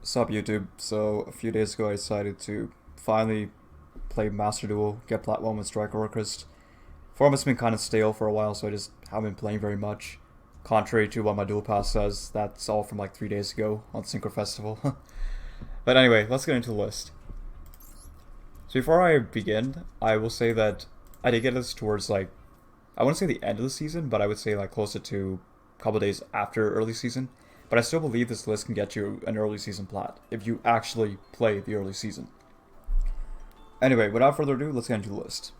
Sup YouTube. So a few days ago I decided to finally play Master Duel, get plat 1 with Striker Orcust. Format's been kind of stale for a while, so I just haven't been playing very much. Contrary to what my Duel Pass says, that's all from like 3 days ago on Synchro Festival. But anyway, let's get into the list. So before I begin, I will say that I did get this towards like, I wouldn't say the end of the season, but I would say like closer to a couple days after early season. But I still believe this list can get you an early season plat if you actually play the early season. Anyway, without further ado, let's get into the list.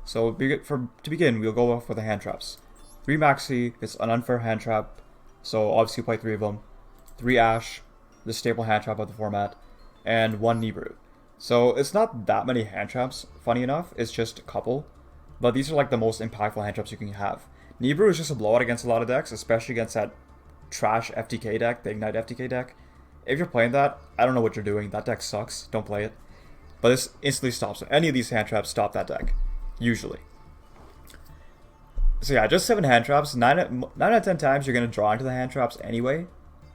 So to begin, we'll go off with the hand traps. 3 Maxi is an unfair hand trap, so obviously play 3 of them. 3 Ash, the staple hand trap of the format, and 1 Nibiru. So it's not that many hand traps, funny enough, it's just a couple. But these are like the most impactful hand traps you can have. Nibiru is just a blowout against a lot of decks, especially against that trash FTK deck, the Ignite FTK deck. If you're playing that, I don't know what you're doing. That deck sucks. Don't play it. But this instantly stops it. Any of these hand traps stop that deck. Usually. So yeah, just 7 hand traps. 9 out of 10 times you're going to draw into the hand traps anyway.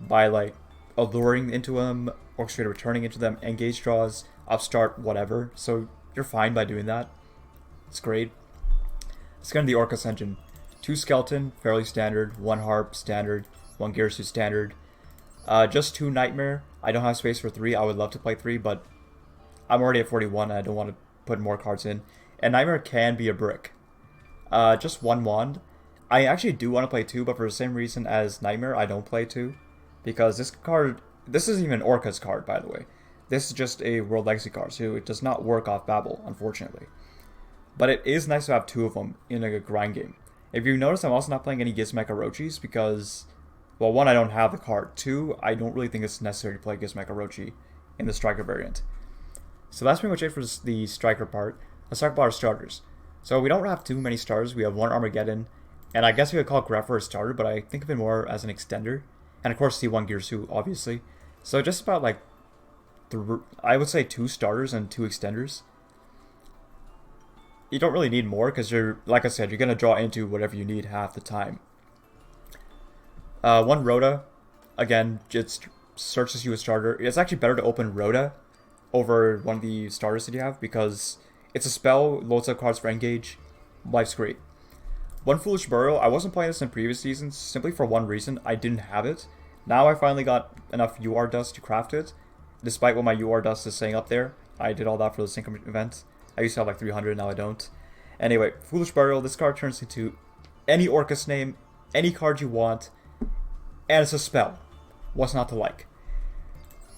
By like alluring into them, orchestrated returning into them, engage draws, upstart, whatever. So you're fine by doing that. It's great. Let's get into the Orcust engine. 2 Skeleton, fairly standard. 1 Harp, standard. 1 Gear Suit, standard. Just 2 Nightmare. I don't have space for 3. I would love to play 3, but I'm already at 41 and I don't want to put more cards in. And Nightmare can be a brick. Just 1 Wand. I actually do want to play 2, but for the same reason as Nightmare, I don't play 2. Because this card, this isn't even an Orcust card, by the way. This is just a World Legacy card, so it does not work off Babel, unfortunately. But it is nice to have 2 of them in a grind game. If you notice, I'm also not playing any Gizmek Orochis because, well, 1, I don't have the card. 2, I don't really think it's necessary to play Gizmek Orochi in the Striker variant. So that's pretty much it for the Striker part. Let's talk about our starters. So we don't have too many starters. We have 1 Armageddon, and I guess we could call Grepher a starter, but I think of it more as an extender. And of course, C1 Girsu, obviously. So just about like, I would say 2 starters and 2 extenders. You don't really need more because you're, like I said, you're going to draw into whatever you need half the time. 1 Rhoda, again, just searches you a starter. It's actually better to open Rhoda over one of the starters that you have because it's a spell, loads of cards for engage. Life's great. 1 Foolish Burial, I wasn't playing this in previous seasons simply for one reason, I didn't have it. Now I finally got enough UR dust to craft it. Despite what my UR dust is saying up there, I did all that for the Synchro event. I used to have like 300, now I don't. Anyway, Foolish Burial, this card turns into any Orcust name, any card you want, and it's a spell. What's not to like?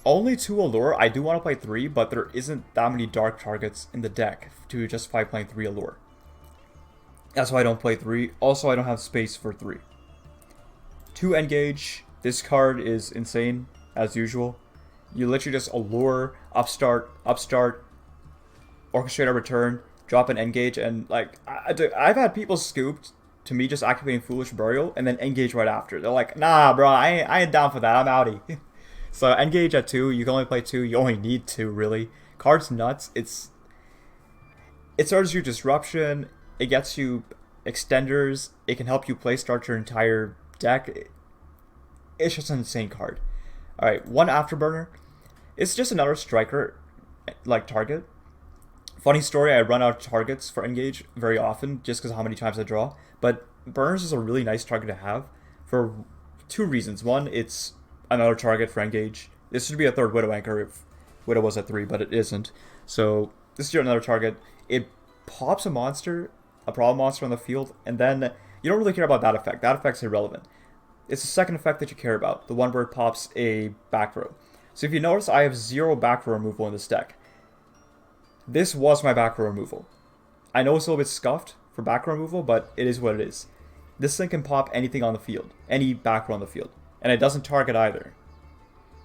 Only 2 Allure, I do want to play 3, but there isn't that many dark targets in the deck to justify playing 3 Allure. That's why I don't play 3. Also, I don't have space for 3. 2 Engage, this card is insane, as usual. You literally just Allure, Upstart, Orchestrate a return, drop an engage, and like I've had people scooped to me just activating Foolish Burial and then engage right after. They're like, nah, bro, I ain't down for that. I'm outie. So engage at 2. You can only play 2. You only need 2, really. Card's nuts. It starts you Disruption. It gets you extenders. It can help you play start your entire deck. It's just an insane card. All right, 1 Afterburner. It's just another striker like target. Funny story, I run out of targets for engage very often just because of how many times I draw. But Burners is a really nice target to have for 2 reasons. 1, it's another target for engage. This should be a 3rd Widow Anchor if Widow was at 3, but it isn't. So this is your another target. It pops a monster, a problem monster on the field, and then you don't really care about that effect. That effect's irrelevant. It's the second effect that you care about, the one where it pops a back row. So if you notice, I have 0 back row removal in this deck. This was my back row removal. I know it's a little bit scuffed for back row removal, but it is what it is. This thing can pop anything on the field, any back row on the field, and it doesn't target either.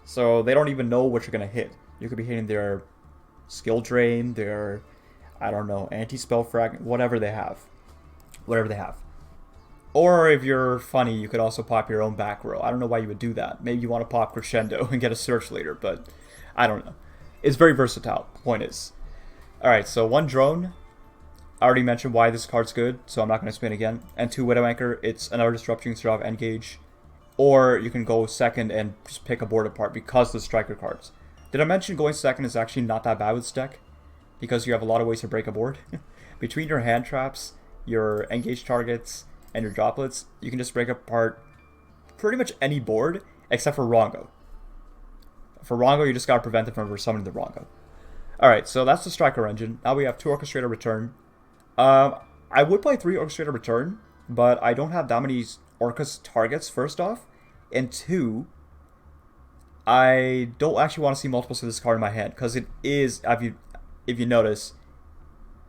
So they don't even know what you're going to hit. You could be hitting their skill drain, their, I don't know, anti-spell frag, whatever they have. Whatever they have. Or if you're funny, you could also pop your own back row. I don't know why you would do that. Maybe you want to pop Crescendo and get a search later, but I don't know. It's very versatile, point is. Alright, so 1 Drone. I already mentioned why this card's good, so I'm not going to explain again. And 2 Widow Anchor. It's another disruption to off Engage. Or you can go second and just pick a board apart because of the striker cards. Did I mention going second is actually not that bad with this deck? Because you have a lot of ways to break a board. Between your hand traps, your engaged targets, and your droplets, you can just break apart pretty much any board except for Rhongo. For Rhongo, you just gotta prevent it from summoning the Rhongo. Alright, so that's the Striker engine. Now we have 2 Orcustrated Return. I would play 3 Orcustrated Return, but I don't have that many Orcus targets, first off. And 2, I don't actually want to see multiples of this card in my hand, because it is, if you notice,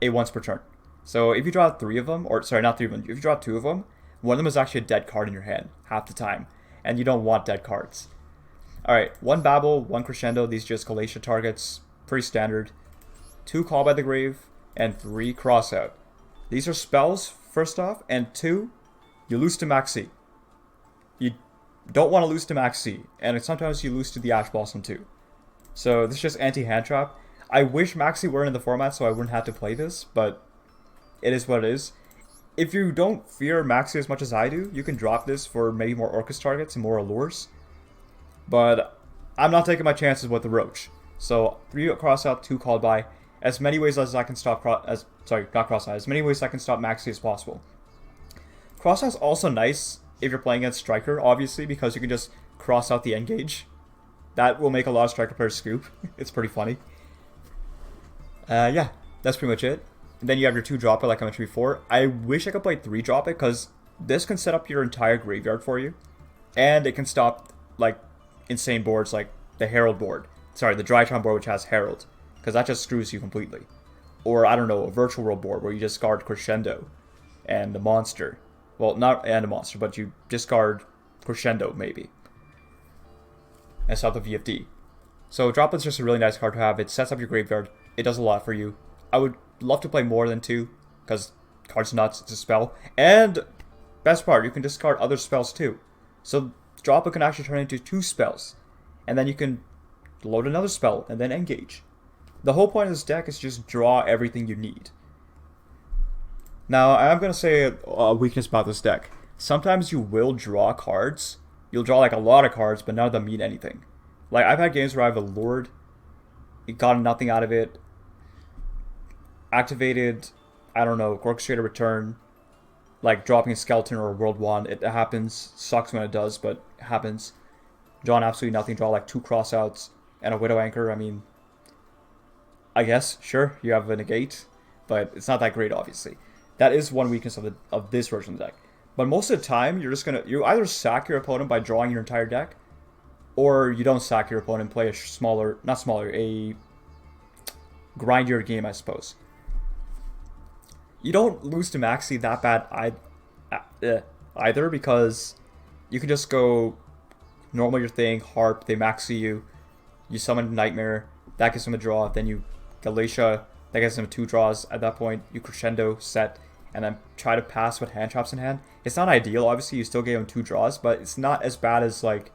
a once per turn. So if you draw 3 of them, or sorry, not 3 of them, if you draw 2 of them, one of them is actually a dead card in your hand, half the time. And you don't want dead cards. Alright, 1 Babel, 1 Crescendo, these just Galatia targets, pretty standard. 2 Call by the Grave, and 3 Crossout. These are spells, first off, and 2, you lose to Max C. You don't want to lose to Max C, and sometimes you lose to the Ash Blossom too. So this is just anti-hand trap. I wish Max C weren't in the format so I wouldn't have to play this, but it is what it is. If you don't fear Max C as much as I do, you can drop this for maybe more Orcus targets and more allures. But I'm not taking my chances with the Roach. So 3 Crossout, 2 Called by, as many ways as I can stop as many ways I can stop Max C as possible. Crossout's also nice if you're playing against Striker, obviously, because you can just cross out the engage. That will make a lot of Striker players scoop. It's pretty funny. Yeah, that's pretty much it. And then you have your 2 drop it, like I mentioned before. I wish I could play 3 drop it, because this can set up your entire graveyard for you. And it can stop, like, insane boards like the Herald board. Sorry, the Drytron board, which has Herald. Because that just screws you completely. Or, I don't know, a Virtual World board where you discard Crescendo and the monster. Well, not and a monster, but you discard Crescendo, maybe. And stop the VFD. So Droplet's just a really nice card to have. It sets up your graveyard. It does a lot for you. I would love to play more than 2, because card's nuts, it's a spell. And, best part, you can discard other spells too. So Droplet can actually turn into 2 spells. And then you can load another spell, and then engage. The whole point of this deck is just draw everything you need. Now, I'm going to say a weakness about this deck. Sometimes you will draw cards. You'll draw like a lot of cards, but none of them mean anything. Like, I've had games where I've allured, gotten nothing out of it, activated, I don't know, Orchestrated Return, like dropping a Skeleton or a World Wand. It happens. Sucks when it does, but it happens. Drawn absolutely nothing. Draw like 2 Crossouts and a Widow Anchor. I mean, I guess, sure, you have a negate, but it's not that great, obviously. That is one weakness of this version of the deck. But most of the time, you either sack your opponent by drawing your entire deck, or you don't sack your opponent and play a grindier game, I suppose. You don't lose to Maxi that bad either, because you can just go normal your thing, harp, they Maxi you, you summon Nightmare, that gives them a draw, then you Galatia, that gives them 2 draws. At that point, you Crescendo, set, and then try to pass with hand traps in hand. It's not ideal, obviously, you still gave them 2 draws, but it's not as bad as like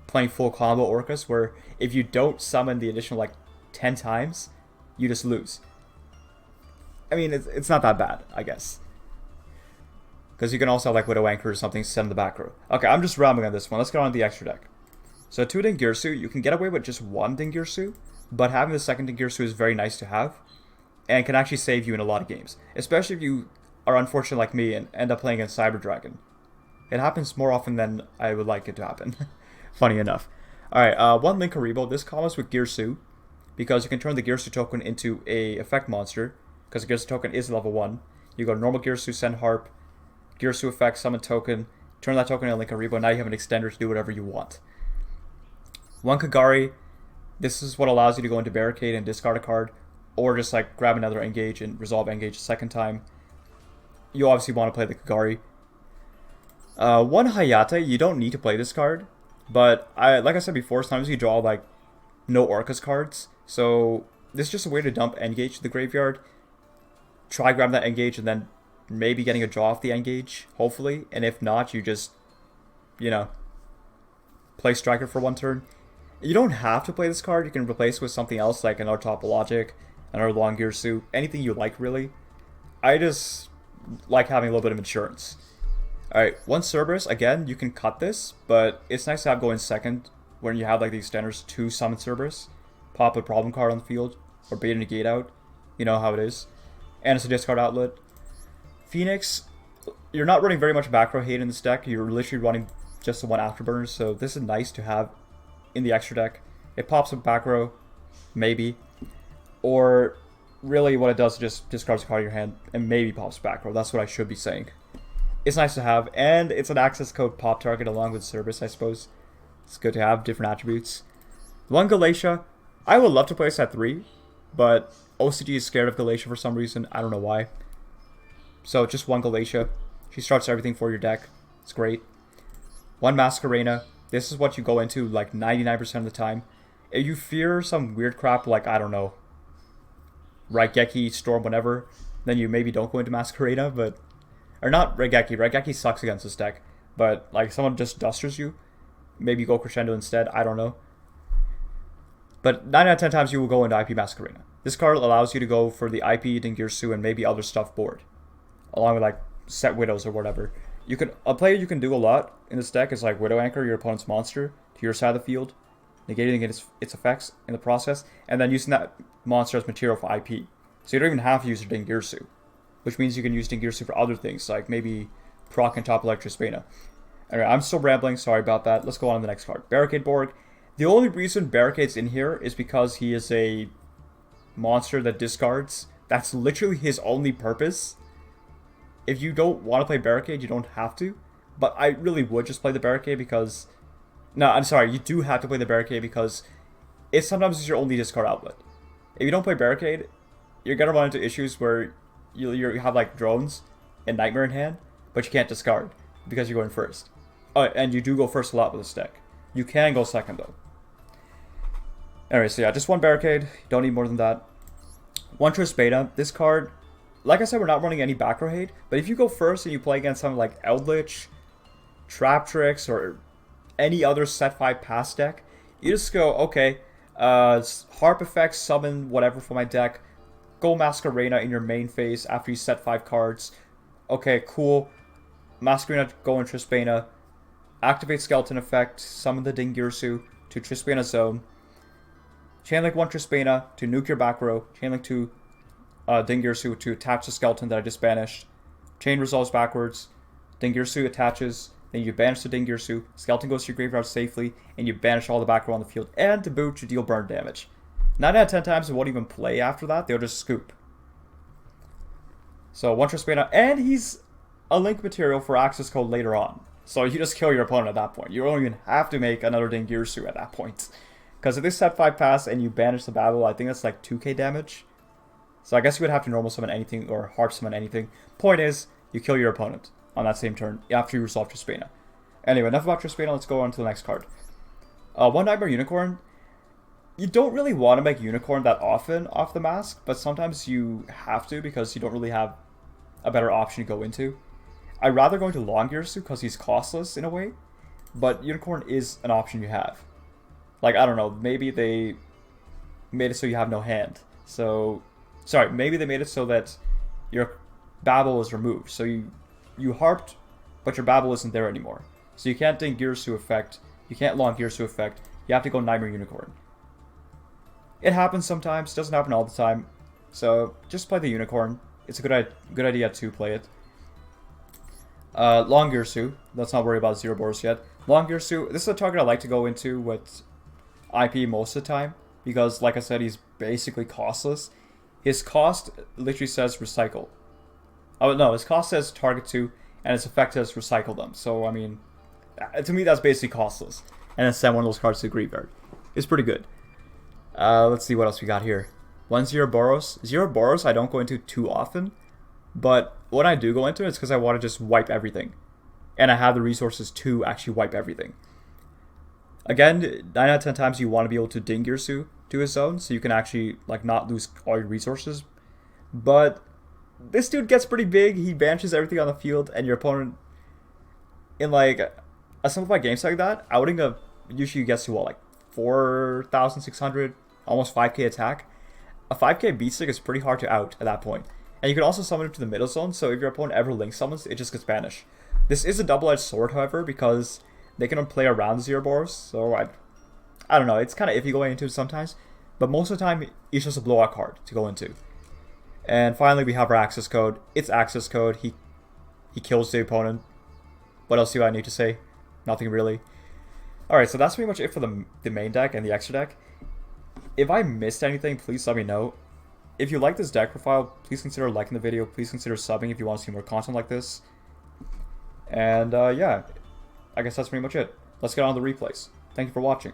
playing full combo Orcus, where if you don't summon the additional like 10 times, you just lose. I mean, it's not that bad, I guess. Because you can also have like Widow Anchor or something set in the back row. Okay, I'm just rambling on this one. Let's get on to the extra deck. So 2 Dingirsu, you can get away with just 1 Dingirsu, but having the second Dingirsu is very nice to have, and can actually save you in a lot of games. Especially if you are unfortunate like me and end up playing against Cyber Dragon. It happens more often than I would like it to happen. Funny enough. Alright, 1 Linkaribo. This combos with Girsu, because you can turn the Girsu token into a effect monster, because the Girsu token is level 1. You go normal Girsu, send Harp, Girsu effect, summon token, turn that token into Linkaribo, now you have an extender to do whatever you want. 1 Kagari. This is what allows you to go into Barricade and discard a card, or just like grab another Engage and resolve Engage a second time. You obviously want to play the Kagari. 1 Hayate, you don't need to play this card, but like I said before, sometimes you draw like no Orcus cards, so this is just a way to dump Engage to the graveyard, try grab that Engage, and then maybe getting a draw off the Engage, hopefully, and if not, you just, you know, play Striker for 1 turn. You don't have to play this card, you can replace it with something else like another Topologic, another Long Girsu, anything you like really. I just like having a little bit of insurance. Alright, one Cerberus, again, you can cut this, but it's nice to have going second when you have like these standards to summon Cerberus. Pop a problem card on the field, or bait a negate out. You know how it is. And it's a discard outlet. Phoenix, you're not running very much back row hate in this deck. You're literally running just the one afterburner, so this is nice to have in the extra deck. It pops up back row, maybe. Or really what it does is just discards a card in your hand and maybe pops back row. That's what I should be saying. It's nice to have, and it's an access code pop target along with Cerberus, I suppose. It's good to have different attributes. One Galatia, I would love to play this at 3, but OCG is scared of Galatia for some reason. I don't know why. So just one Galatia. She starts everything for your deck. It's great. One Masquerena. This is what you go into like 99% of the time. If you fear some weird crap like, I don't know, Raigeki, Storm, whatever, then you maybe don't go into Masquerena, but... Or not Raigeki. Raigeki sucks against this deck. But like someone just dusters you. Maybe you go Crescendo instead. I don't know. But 9 out of 10 times you will go into IP Masquerena. This card allows you to go for the IP, Dingirsu, and maybe other stuff board. Along with like set Widows or whatever. A player you can do a lot in this deck is like Widow Anchor your opponent's monster to your side of the field. Negating its effects in the process. And then using that monster as material for IP. So you don't even have to use your Dingirsu. Which means you can use Dingirsu for other things, like maybe proc and top Electrospana. Anyway, I'm still rambling, sorry about that. Let's go on to the next card. Barricade Borg. The only reason Barricade's in here is because he is a monster that discards. That's literally his only purpose. If you don't want to play Barricade, you don't have to. But I really would just play the Barricade because... No, I'm sorry, you do have to play the Barricade because it sometimes is your only discard outlet. If you don't play Barricade, you're going to run into issues where you have like drones and Nightmare in hand, but you can't discard because you're going first. Oh, and you do go first a lot with this deck. You can go second though. Anyway, so yeah, just one Barricade. Don't need more than that. One Triss Beta. This card, like I said, we're not running any back row hate, but if you go first and you play against something like Eldritch, Trap Tricks, or any other set 5 pass deck, you just go, okay, Harp effects, summon whatever for my deck, go Masquerena in your main phase after you set 5 cards. Okay, cool. Masquerena, go in Trispana. Activate Skeleton effect, summon the Dingirsu to Trispana zone. Chainlink 1 Trispana to nuke your back row. Chainlink 2 Dingirsu to attach the skeleton that I just banished. Chain resolves backwards. Dingirsu attaches. Then you banish the Dingirsu. Skeleton goes to your graveyard safely. And you banish all the back row on the field. And to boot, you deal burn damage. 9 out of 10 times it won't even play after that. They'll just scoop. So 1 Trispana. And he's a link material for access code later on. So you just kill your opponent at that point. You don't even have to make another Dingirsu at that point. Because if they set 5 pass and you banish the Babel, I think that's like 2k damage. So I guess you would have to normal summon anything or harp summon anything. Point is, you kill your opponent on that same turn after you resolve Trispana. Anyway, enough about Trispana, let's go on to the next card. 1 Nightmare Unicorn. You don't really want to make Unicorn that often off the mask, but sometimes you have to because you don't really have a better option to go into. I'd rather go into Longirsu because he's costless in a way, but Unicorn is an option you have. Like, I don't know, maybe they made it so you have no hand. So, sorry, maybe they made it so that your Babel is removed. So you harped, but your Babel isn't there anymore. So you can't Dingirsu effect, you can't Longirsu effect, you have to go Nightmare Unicorn. It happens sometimes, doesn't happen all the time. So, just play the Unicorn. It's a good idea to play it. Longirsu, let's not worry about Zero Boros yet. Longirsu, this is a target I like to go into with IP most of the time. Because, like I said, he's basically costless. His cost literally says recycle. Oh, no, his cost says target 2, and his effect says recycle them. So, I mean, to me, that's basically costless. And then send one of those cards to the graveyard. It's pretty good. Let's see what else we got here. 1 Zero Boros. Zero Boros I don't go into too often. But when I do go into it, it's because I want to just wipe everything. And I have the resources to actually wipe everything. Again, 9 out of 10 times you want to be able to Dingirsu to his zone, so you can actually like not lose all your resources. But this dude gets pretty big, he banishes everything on the field, and your opponent, in like a simplified game like that, outing of usually gets to what, like 4,600, almost 5k attack. A 5k beat stick is pretty hard to out at that point. And you can also summon him to the middle zone, so if your opponent ever link summons, it just gets banished. This is a double-edged sword, however, because they can play around zero bars, so I don't know, it's kind of iffy going into it sometimes, but most of the time, it's just a blowout card to go into. And finally, we have our access code. It's access code. He kills the opponent. What else do I need to say? Nothing really. Alright, so that's pretty much it for the main deck and the extra deck. If I missed anything, please let me know. If you like this deck profile, please consider liking the video. Please consider subbing if you want to see more content like this. And yeah, I guess that's pretty much it. Let's get on to the replays. Thank you for watching.